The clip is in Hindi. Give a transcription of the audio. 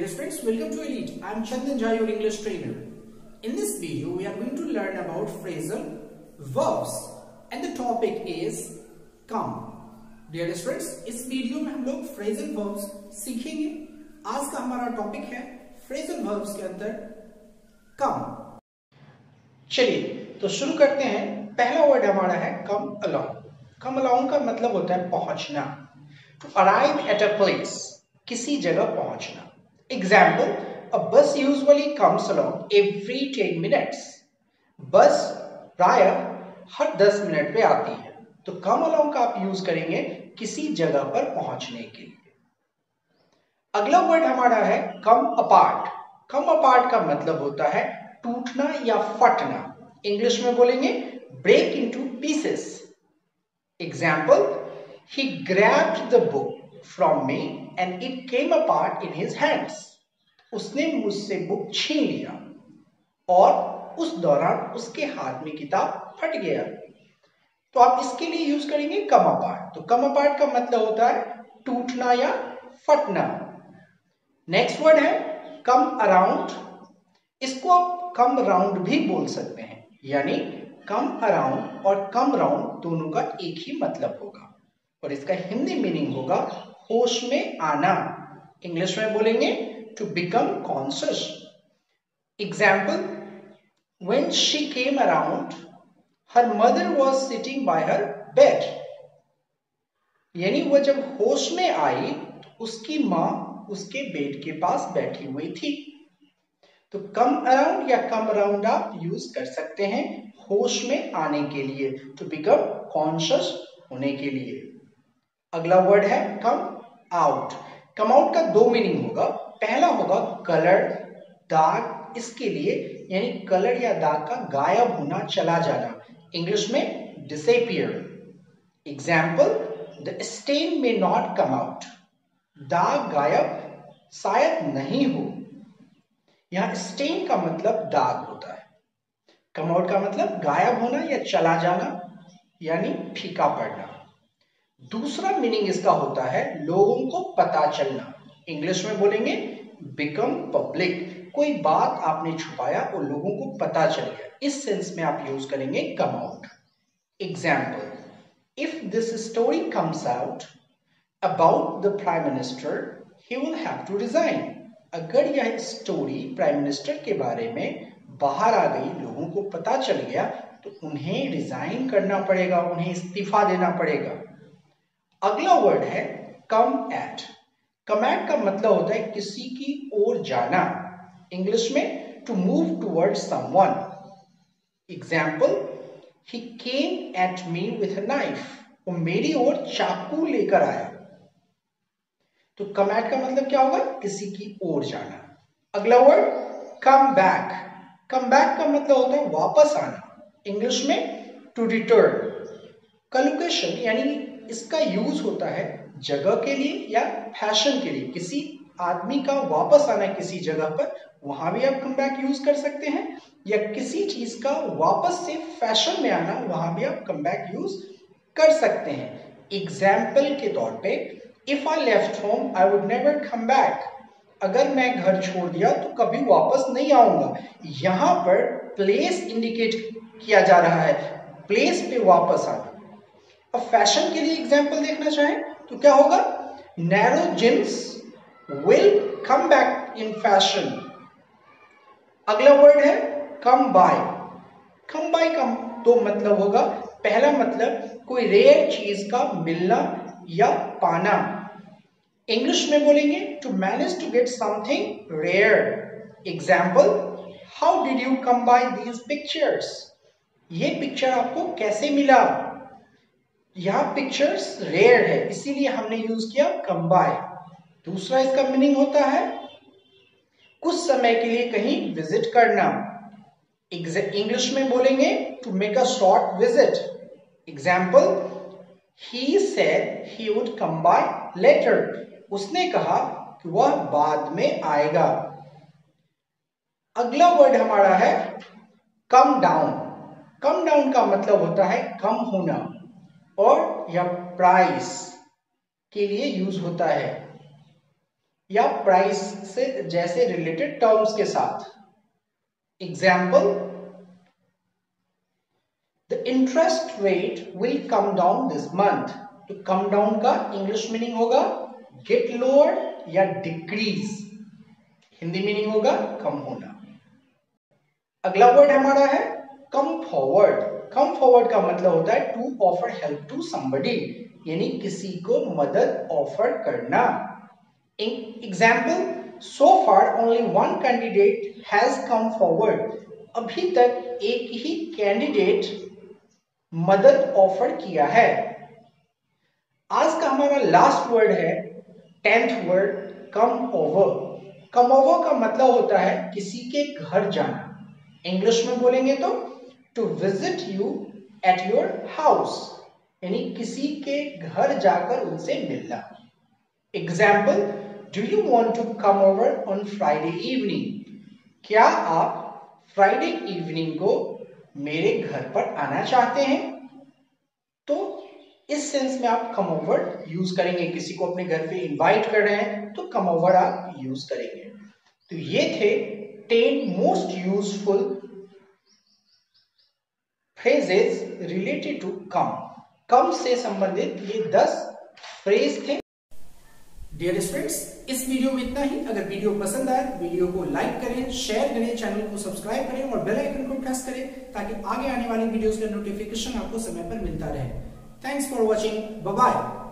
Dear students, welcome to Elite. I am Chandan Jha, your English trainer. In this video, we are going to learn about phrasal verbs and the topic is come. Dear students, इस वीडियो में हम लोग phrasal verbs सीखेंगे. आज का हमारा टॉपिक है phrasal verbs के अंदर come. चलिए तो शुरू करते हैं. पहला वर्ड हमारा है come along. Come along का मतलब होता है पहुंचना. To arrive at a place, किसी जगह पहुंचना. Example, a bus usually comes along every 10 minutes. बस प्राय हर 10 मिनट पे आती है. तो come along का आप यूज करेंगे किसी जगह पर पहुंचने के लिए. अगला वर्ड हमारा है come apart. come apart का मतलब होता है टूटना या फटना. इंग्लिश में बोलेंगे break into pieces. Example, he grabbed the book from me and it came apart in his hands. उसने मुझसे बुक छीन लिया और उस दौरान उसके हाथ में किताब फट गया. तो आप इसके लिए यूज करेंगे come apart. तो come apart का मतलब होता है टूटना या फटना. नेक्स्ट वर्ड है come around. इसको आप come round भी बोल सकते हैं. यानी come around और come round दोनों का एक ही मतलब होगा और इसका हिंदी मीनिंग होगा होश में आना. इंग्लिश में बोलेंगे to become conscious. Example, when she came around, her mother was sitting by her bed. यानी वह जब होश में आई तो उसकी माँ उसके बेड के पास बैठी हुई थी. तो come around या come around आप यूज कर सकते हैं होश में आने के लिए, to become conscious होने के लिए. अगला वर्ड है come out. come out का दो मीनिंग होगा. पहला होगा कलर, दाग, इसके लिए यानी कलर या दाग का गायब होना, चला जाना. इंग्लिश में disappear. एग्जाम्पल, द स्टेन में नॉट कम आउट. दाग गायब शायद नहीं हो. यहां स्टेन का मतलब दाग होता है. कम आउट का मतलब गायब होना या चला जाना यानी फीका पड़ना. दूसरा मीनिंग इसका होता है लोगों को पता चलना. इंग्लिश में बोलेंगे बिकम पब्लिक. कोई बात आपने छुपाया और लोगों को पता चल गया. इस सेंस में आप यूज करेंगे come out. Example, if this story comes out about the prime minister he will have to resign. अगर यह स्टोरी प्राइम मिनिस्टर के बारे में बाहर आ गई, लोगों को पता चल गया, तो उन्हें रिजाइन करना पड़ेगा, उन्हें इस्तीफा देना पड़ेगा. अगला वर्ड है कम एट. कम एट का मतलब होता है किसी की ओर जाना. इंग्लिश में to move towards someone. Example, he came at me with a knife. वो मेरी ओर चाकू लेकर आया. तो कम एट का मतलब क्या होगा? किसी की ओर जाना. अगला word come back. Come back का मतलब होता है वापस आना. इंग्लिश में टू रिटर्न. कलोकेशन यानी इसका यूज होता है जगह के लिए या फैशन के लिए. किसी आदमी का वापस आना किसी जगह पर, वहां भी आप कम बैक यूज कर सकते हैं. या किसी चीज का वापस से फैशन में आना, वहां भी आप कम बैक यूज कर सकते हैं. एग्जाम्पल के तौर पे, if I left home I would never come back. अगर मैं घर छोड़ दिया तो कभी वापस नहीं आऊंगा. यहां पर प्लेस इंडिकेट किया जा रहा है, प्लेस पे वापस आना. अब फैशन के लिए एग्जाम्पल देखना चाहें तो क्या होगा? Narrow jeans will come back in fashion. अगला वर्ड है कम बाय. कम बाय का दो मतलब होगा. पहला मतलब कोई रेयर चीज का मिलना या पाना. इंग्लिश में बोलेंगे to manage to get something rare. Example, how did you come by these pictures. ये पिक्चर आपको कैसे मिला? यहां पिक्चर्स रेयर है इसीलिए हमने यूज किया कम बाय. दूसरा इसका मीनिंग होता है कुछ समय के लिए कहीं विजिट करना. इंग्लिश में बोलेंगे to make a short visit. Example, he said he would come by later. उसने कहा कि वह बाद में आएगा. अगला वर्ड हमारा है कम डाउन. कम डाउन का मतलब होता है कम होना और यह प्राइस के लिए यूज होता है. या प्राइस से जैसे रिलेटेड टर्म्स के साथ। Example, the interest rate will come down this month. तो कम डाउन का इंग्लिश मीनिंग होगा गेट लोअर या डिक्रीज, हिंदी मीनिंग होगा कम होना। अगला वर्ड हमारा है कम फॉरवर्ड। कम फॉरवर्ड का मतलब होता है to offer help to somebody, यानी किसी को मदद ऑफर करना। Example, so far only one candidate has come forward. अभी तक एक ही कैंडिडेट मदद ऑफर किया है। आज का हमारा लास्ट वर्ड है 10th word come over. Come over का मतलब होता है किसी के घर जाना। इंग्लिश में बोलेंगे तो to visit you at your house, यानी किसी के घर जाकर उनसे मिलना। Example, do you want to come over on Friday evening. क्या आप फ्राइडे इवनिंग को मेरे घर पर आना चाहते हैं। तो इस सेंस में आप कम ओवर यूज करेंगे, किसी को अपने घर पे इनवाइट कर रहे हैं तो कम ओवर आप यूज करेंगे। तो ये थे 10 most useful phrases related to come. Come से संबंधित ये 10 फ्रेज थे। डियर स्टूडेंट्स, इस वीडियो में इतना ही। अगर वीडियो पसंद आए वीडियो को लाइक करें, शेयर करें, चैनल को सब्सक्राइब करें और बेल आइकन को प्रेस करें ताकि आगे आने वाली वीडियोस का नोटिफिकेशन आपको समय पर मिलता रहे। Thanks for watching, bye bye.